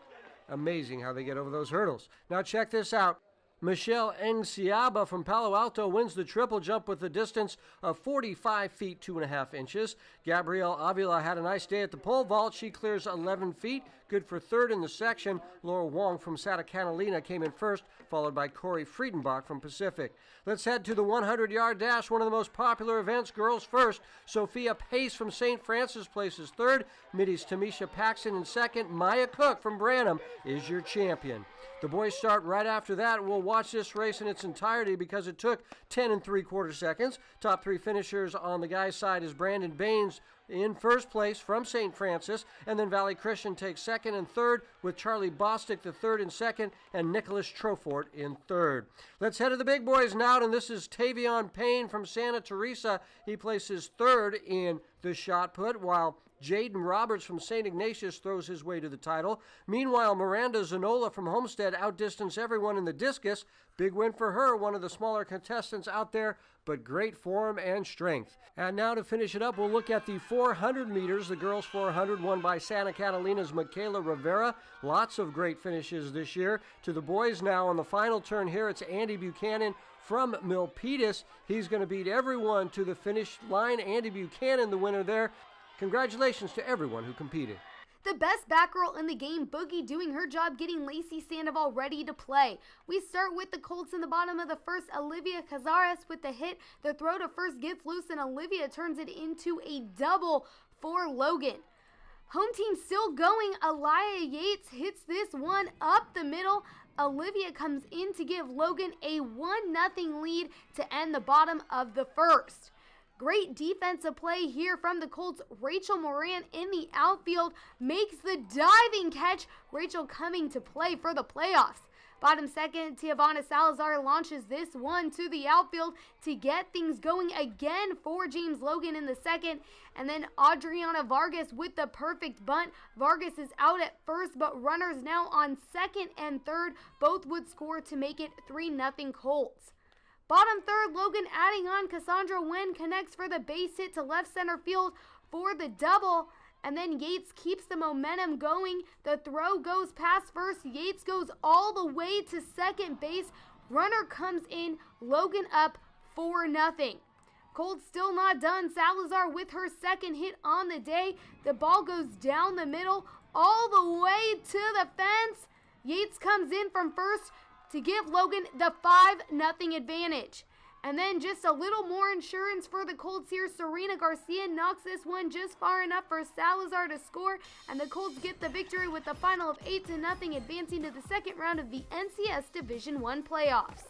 amazing how they get over those hurdles. Now check this out. Michelle Enciaba from Palo Alto wins the triple jump with a distance of 45 feet 2.5 inches. Gabrielle Avila had a nice day at the pole vault. She clears 11 feet, good for third in the section. Laura Wong from Santa Catalina came in first, followed by Corey Friedenbach from Pacific. Let's head to the 100-yard dash, one of the most popular events. Girls first. Sophia Pace from St. Francis places third. Mitty's Tamisha Paxson in second. Maya Cook from Branham is your champion. The boys start right after that. We'll watch this race in its entirety because it took 10 3/4 seconds. Top three finishers on the guys' side is Brandon Baines in first place from St. Francis, and then Valley Christian takes second and third with Charlie Bostic the third and second, and Nicholas Trofort in third. Let's head to the big boys now, and this is Tavion Payne from Santa Teresa. He places third in the shot put, while Jaden Roberts from St. Ignatius throws his way to the title. Meanwhile, Miranda Zanola from Homestead outdistanced everyone in the discus. Big win for her, one of the smaller contestants out there, but great form and strength. And now to finish it up, we'll look at the 400 meters. The girls 400 won by Santa Catalina's Michaela Rivera. Lots of great finishes this year. To the boys now on the final turn here, it's Andy Buchanan from Milpitas. He's going to beat everyone to the finish line. Andy Buchanan, the winner there. Congratulations to everyone who competed. The best back girl in the game, Boogie, doing her job getting Lacey Sandoval ready to play. We start with the Colts in the bottom of the first. Olivia Cazares with the hit. The throw to first gets loose, and Olivia turns it into a double for Logan. Home team still going. Elia Yates hits this one up the middle. Olivia comes in to give Logan a 1-0 lead to end the bottom of the first. Great defensive play here from the Colts. Rachel Moran in the outfield makes the diving catch. Rachel coming to play for the playoffs. Bottom second, Tiavana Salazar launches this one to the outfield to get things going again for James Logan in the second. And then Adriana Vargas with the perfect bunt. Vargas is out at first, but runners now on second and third. Both would score to make it 3-0 Colts. Bottom third, Logan adding on. Cassandra Wen connects for the base hit to left center field for the double. And then Yates keeps the momentum going. The throw goes past first. Yates goes all the way to second base. Runner comes in. Logan up 4-0. Colts still not done. Salazar with her second hit on the day. The ball goes down the middle all the way to the fence. Yates comes in from first to give Logan the 5-0 advantage. And then just a little more insurance for the Colts here. Serena Garcia knocks this one just far enough for Salazar to score, and the Colts get the victory with a final of 8-0, advancing to the second round of the NCS Division I playoffs.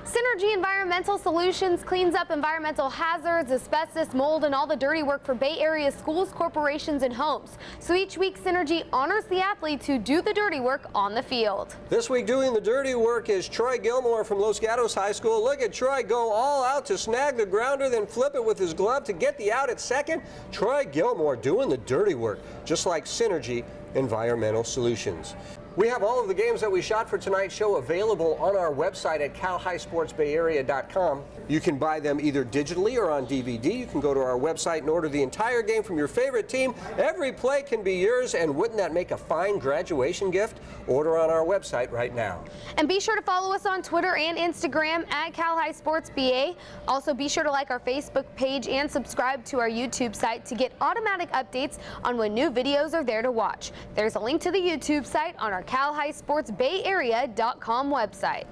Synergy Environmental Solutions cleans up environmental hazards, asbestos, mold, and all the dirty work for Bay Area schools, corporations, and homes. So each week, Synergy honors the athletes who do the dirty work on the field. This week doing the dirty work is Troy Gilmore from Los Gatos High School. Look at Troy go all out to snag the grounder, then flip it with his glove to get the out at second. Troy Gilmore doing the dirty work, just like Synergy Environmental Solutions. We have all of the games that we shot for tonight's show available on our website at calhighsportsbayarea.com. You can buy them either digitally or on DVD. You can go to our website and order the entire game from your favorite team. Every play can be yours, and wouldn't that make a fine graduation gift? Order on our website right now. And be sure to follow us on Twitter and Instagram at CalHighSportsBA. Also, be sure to like our Facebook page and subscribe to our YouTube site to get automatic updates on when new videos are there to watch. There's a link to the YouTube site on our CalHighSportsBayArea.com website.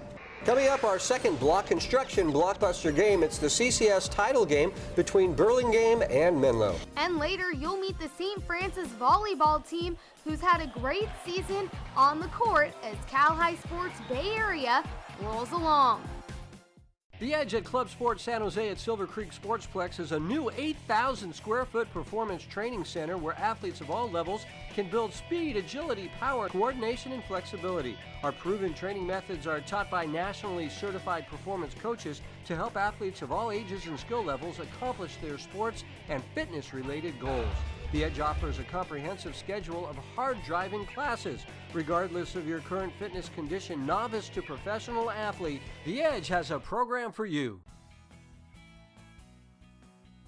Coming up, our second block construction blockbuster game. It's the CCS title game between Burlingame and Menlo. And later, you'll meet the St. Francis volleyball team, who's had a great season on the court as Cal High Sports Bay Area rolls along. The Edge at Club Sports San Jose at SilverCreek Sportsplex is a new 8,000 square foot performance training center where athletes of all levels can build speed, agility, power, coordination, and flexibility. Our proven training methods are taught by nationally certified performance coaches to help athletes of all ages and skill levels accomplish their sports and fitness-related goals. The Edge offers a comprehensive schedule of hard-driving classes. Regardless of your current fitness condition, novice to professional athlete, The Edge has a program for you.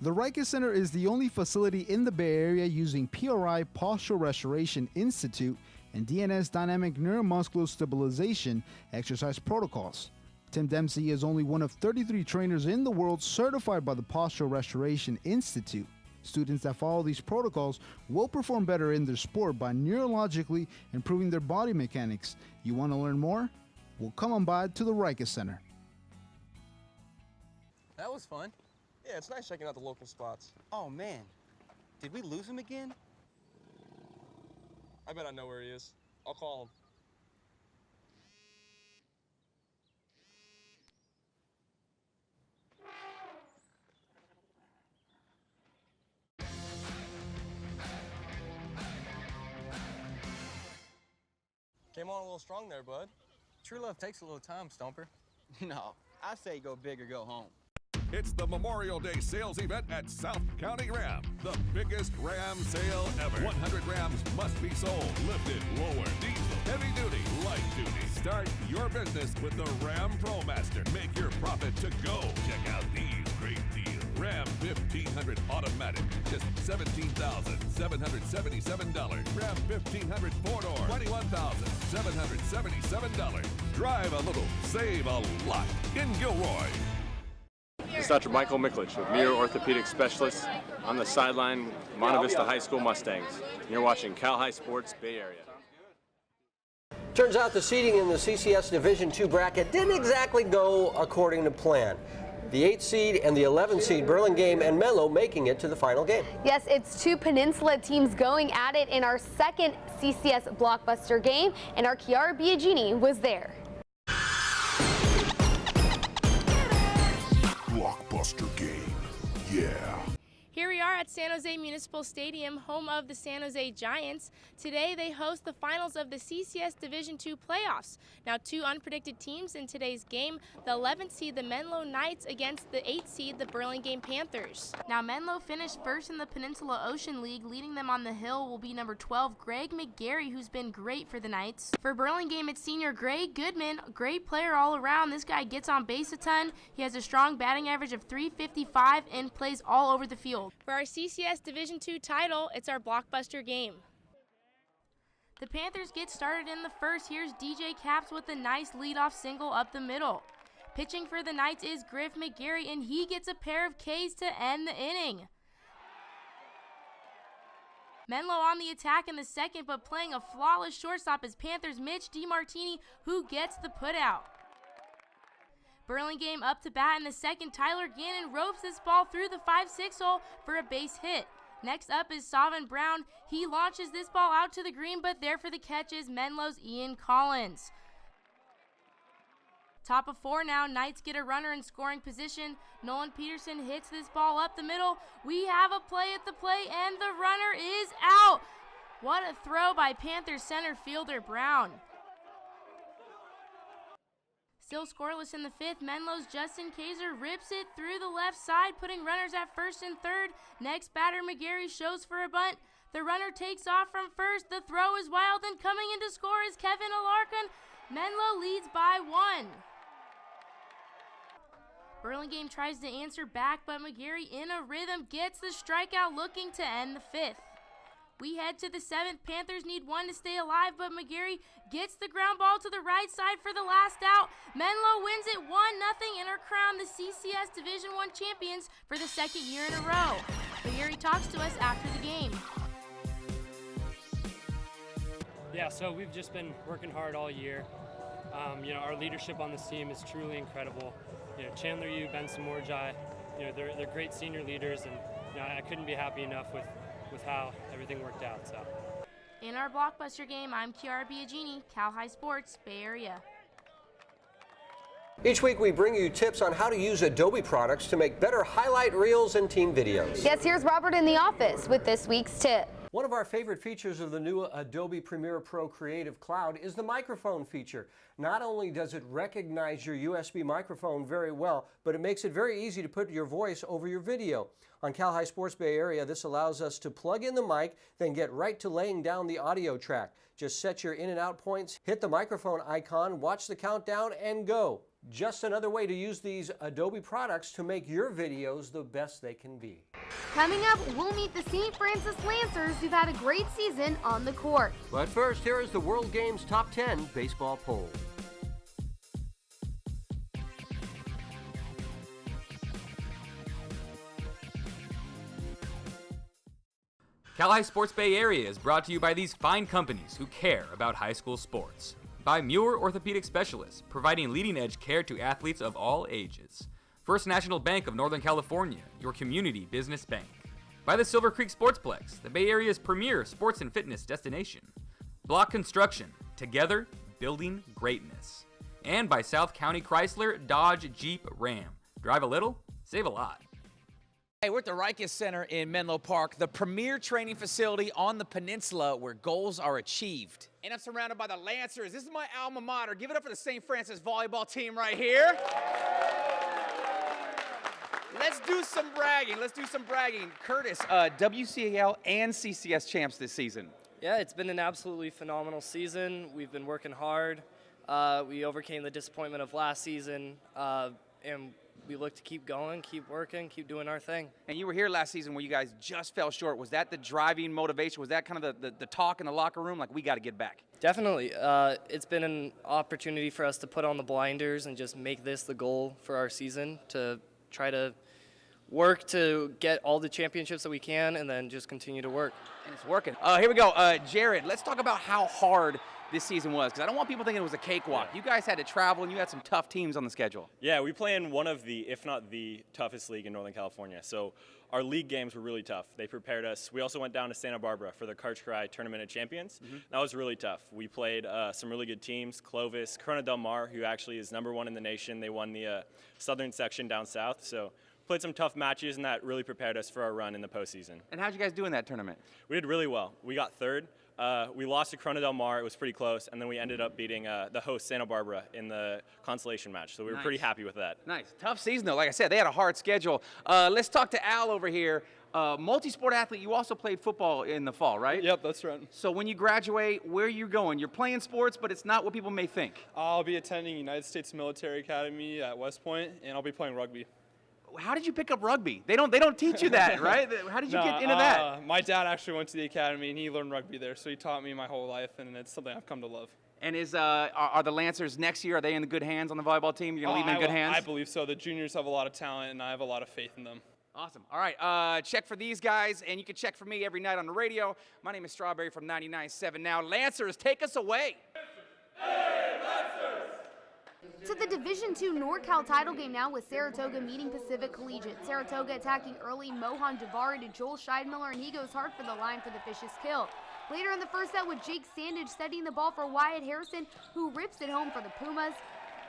The Riker Center is the only facility in the Bay Area using PRI Postural Restoration Institute and DNS Dynamic Neuromuscular Stabilization exercise protocols. Tim Dempsey is only one of 33 trainers in the world certified by the Postural Restoration Institute. Students that follow these protocols will perform better in their sport by neurologically improving their body mechanics. You want to learn more? Well, come on by to the Riker Center. That was fun. Yeah, it's nice checking out the local spots. Oh, man. Did we lose him again? I bet I know where he is. I'll call him. Came on a little strong there, bud. True love takes a little time, Stomper. No, I say go big or go home. It's the Memorial Day sales event at South County Ram. The biggest Ram sale ever. 100 Rams must be sold. Lifted, lower, diesel, heavy duty, light duty. Start your business with the Ram ProMaster. Make your profit to go. Check out these great deals. Ram 1500 automatic, just $17,777. Ram 1500 four-door, $21,777. Drive a little, save a lot in Gilroy. It's Dr. Michael Miklich with Muir Orthopedic Specialists on the sideline, Monte Vista High School Mustangs. You're watching Cal High Sports Bay Area. Turns out the seeding in the CCS Division II bracket didn't exactly go according to plan. The 8 seed and the 11 seed Burlingame and Menlo making it to the final game. Yes, it's two Peninsula teams going at it in our second CCS blockbuster game, and our Chiara Biagini was there. Blockbuster game, yeah. Here we are at San Jose Municipal Stadium, home of the San Jose Giants. Today they host the finals of the CCS Division II playoffs. Now, two unpredicted teams in today's game, the 11th seed, the Menlo Knights, against the 8th seed, the Burlingame Panthers. Now, Menlo finished first in the Peninsula Ocean League. Leading them on the hill will be number 12, Greg McGarry, who's been great for the Knights. For Burlingame, it's senior Greg Goodman, great player all around. This guy gets on base a ton. He has a strong batting average of .355 and plays all over the field. For our CCS Division II title, it's our blockbuster game. The Panthers get started in the first. Here's DJ Caps with a nice leadoff single up the middle. Pitching for the Knights is Griff McGarry, and he gets a pair of Ks to end the inning. Menlo on the attack in the second, but playing a flawless shortstop is Panthers' Mitch DiMartini, who gets the putout. Burlingame up to bat in the second. Tyler Gannon ropes this ball through the 5-6 hole for a base hit. Next up is Savin Brown. He launches this ball out to the green, but there for the catch is Menlo's Ian Collins. Top of 4 now, Knights get a runner in scoring position. Nolan Peterson hits this ball up the middle. We have a play at the plate, and the runner is out. What a throw by Panthers center fielder Brown. Still scoreless in the 5th, Menlo's Justin Kaiser rips it through the left side, putting runners at first and third. Next batter, McGarry shows for a bunt. The runner takes off from first. The throw is wild, and coming in to score is Kevin Alarcon. Menlo leads by 1. Burlingame tries to answer back, but McGarry in a rhythm gets the strikeout, looking to end the 5th. We head to the 7th. Panthers need 1 to stay alive, but McGarry gets the ground ball to the right side for the last out. Menlo wins it 1-0 and are crowned the CCS Division I champions for the 2nd year in a row. McGarry talks to us after the game. Yeah, so we've just been working hard all year. Our leadership on this team is truly incredible. Chandler Yu, Benson Morjai, they're great senior leaders, and I couldn't be happy enough with how everything worked out. So, in our blockbuster game, I'm Kiara Biagini, Cal High Sports, Bay Area. Each week we bring you tips on how to use Adobe products to make better highlight reels and team videos. Yes, here's Robert in the office with this week's tip. One of our favorite features of the new Adobe Premiere Pro Creative Cloud is the microphone feature. Not only does it recognize your USB microphone very well, but it makes it very easy to put your voice over your video. On Cal High Sports Bay Area, this allows us to plug in the mic, then get right to laying down the audio track. Just set your in and out points, hit the microphone icon, watch the countdown, and go. Just another way to use these Adobe products to make your videos the best they can be. Coming up, we'll meet the St. Francis Lancers, who've had a great season on the court. But first, here is the World Games Top 10 baseball poll. Cal High Sports Bay Area is brought to you by these fine companies who care about high school sports. By Muir Orthopedic Specialists, providing leading-edge care to athletes of all ages. First National Bank of Northern California, your community business bank. By the SilverCreek Sportsplex, the Bay Area's premier sports and fitness destination. Block Construction, together building greatness. And by South County Chrysler, Dodge, Jeep, Ram. Drive a little, save a lot. Hey, we're at the Rikers Center in Menlo Park, the premier training facility on the peninsula where goals are achieved. And I'm surrounded by the Lancers. This is my alma mater. Give it up for the St. Francis volleyball team right here. Let's do some bragging. Curtis, WCAL and CCS champs this season. Yeah, it's been an absolutely phenomenal season. We've been working hard. We overcame the disappointment of last season, and we look to keep going, keep working, keep doing our thing. And you were here last season where you guys just fell short. Was that the driving motivation? Was that kind of the talk in the locker room, like we got to get back? Definitely. It's been an opportunity for us to put on the blinders and just make this the goal for our season, to try to work to get all the championships that we can and then just continue to work. And it's working. Here we go. Jared, let's talk about how hard this season was, because I don't want people thinking it was a cakewalk. You guys had to travel, and you had some tough teams on the schedule. Yeah, we play in one of the, if not the toughest league in Northern California. So our league games were really tough. They prepared us. We also went down to Santa Barbara for the CHRYSLER Tournament of Champions. That was really tough. We played some really good teams. Clovis, Corona Del Mar, who actually is #1 in the nation. They won the southern section down south. So played some tough matches, and that really prepared us for our run in the postseason. And how'd you guys do in that tournament? We did really well. We got third. We lost to Corona Del Mar. It was pretty close, and then we ended up beating the host Santa Barbara in the consolation match. So we were pretty happy with that. Nice. Tough season, though. Like I said, they had a hard schedule. Let's talk to Al over here. Multi-sport athlete. You also played football in the fall, right? Yep, that's right. So when you graduate, where are you going? You're playing sports, but it's not what people may think. I'll be attending United States Military Academy at West Point, and I'll be playing rugby. How did you pick up rugby? They don't teach you that, right? How did you get into that? My dad actually went to the academy, and he learned rugby there, so he taught me my whole life, and it's something I've come to love. And are the Lancers next year, are they in the good hands on the volleyball team? You're going to leave them in good hands? I believe so. The juniors have a lot of talent, and I have a lot of faith in them. Awesome. All right, check for these guys, and you can check for me every night on the radio. My name is Strawberry from 99.7 Now. Lancers, take us away. Hey, Lancers! To the Division II NorCal title game now with Saratoga meeting Pacific Collegiate. Saratoga attacking early, Mohan Javari to Joel Scheidmiller, and he goes hard for the line for the Fish's kill. Later in the first set with Jake Sandage setting the ball for Wyatt Harrison, who rips it home for the Pumas.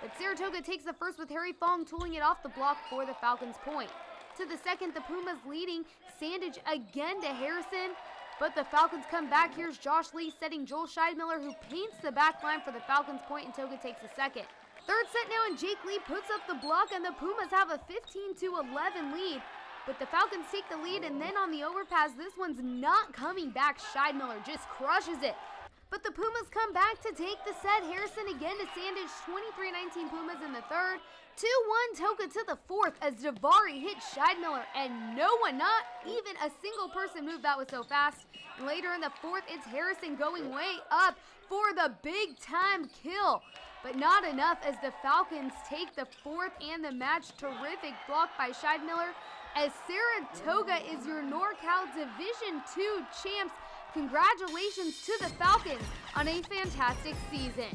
But Saratoga takes the first with Harry Fong tooling it off the block for the Falcons' point. To the second, the Pumas leading, Sandage again to Harrison, but the Falcons come back. Here's Josh Lee setting Joel Scheidmiller, who paints the back line for the Falcons' point, and Toga takes a second. Third set now, and Jake Lee puts up the block, and the Pumas have a 15-11 lead. But the Falcons take the lead, and then on the overpass, this one's not coming back. Scheidmiller just crushes it. But the Pumas come back to take the set. Harrison again to Sandage, 23-19 Pumas in the third. 2-1 Toga to the fourth as Javari hits Scheidmiller, and no one, not even a single person moved that was so fast. And later in the fourth, it's Harrison going way up for the big-time kill. But not enough as the Falcons take the fourth and the match. Terrific block by Scheidmiller as Saratoga is your NorCal Division II champs. Congratulations to the Falcons on a fantastic season.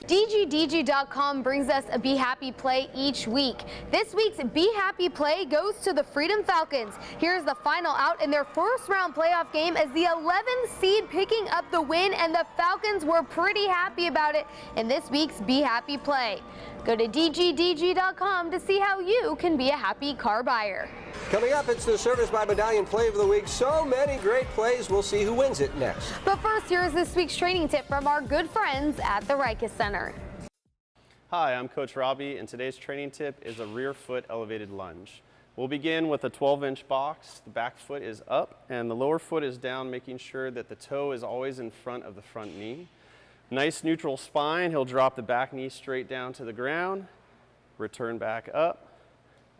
DGDG.com brings us a Be Happy Play each week. This week's Be Happy Play goes to the Freedom Falcons. Here's the final out in their first round playoff game as the 11th seed picking up the win, and the Falcons were pretty happy about it in this week's Be Happy Play. Go to DGDG.com to see how you can be a happy car buyer. Coming up, it's the Service by Medallion Play of the Week. So many great plays. We'll see who wins it next. But first, here is this week's training tip from our good friends at the Rikus Center. Hi, I'm Coach Robbie, and today's training tip is a rear foot elevated lunge. We'll begin with a 12-inch box. The back foot is up, and the lower foot is down, making sure that the toe is always in front of the front knee. Nice neutral spine. He'll drop the back knee straight down to the ground, return back up.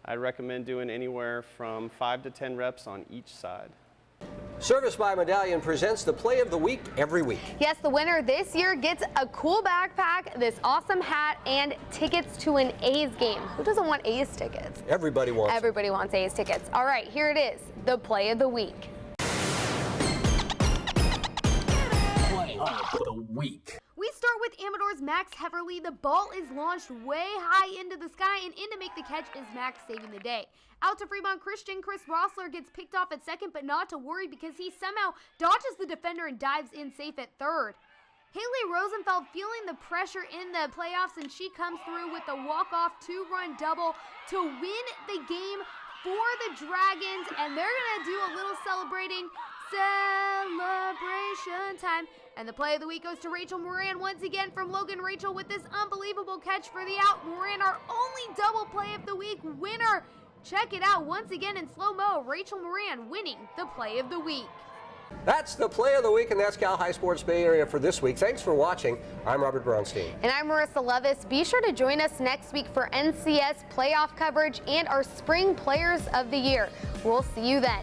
I recommend doing anywhere from 5 to 10 reps on each side. Service by Medallion presents the Play of the Week every week. Yes, the winner this year gets a cool backpack, this awesome hat, and tickets to an A's game. Who doesn't want A's tickets? Everybody wants Everybody wants A's tickets. All right, here it is, the Play of the Week. Play of the Week. We start with Amador's Max Heverly. The ball is launched way high into the sky, and in to make the catch is Max, saving the day. Out to Fremont Christian, CHRYSLER gets picked off at second, but not to worry because he somehow dodges the defender and dives in safe at third. Haley Rosenfeld feeling the pressure in the playoffs, and she comes through with a walk-off 2-run double to win the game for the Dragons, and they're going to do a little celebrating. Celebration time. And the Play of the Week goes to Rachel Moran once again from Logan Rachel with this unbelievable catch for the out. Moran, our only double Play of the Week winner. Check it out once again in slow-mo. Rachel Moran winning the Play of the Week. That's the Play of the Week, and that's Cal High Sports Bay Area for this week. Thanks for watching. I'm Robert Braunstein. And I'm Marissa Levis. Be sure to join us next week for NCS playoff coverage and our Spring Players of the Year. We'll see you then.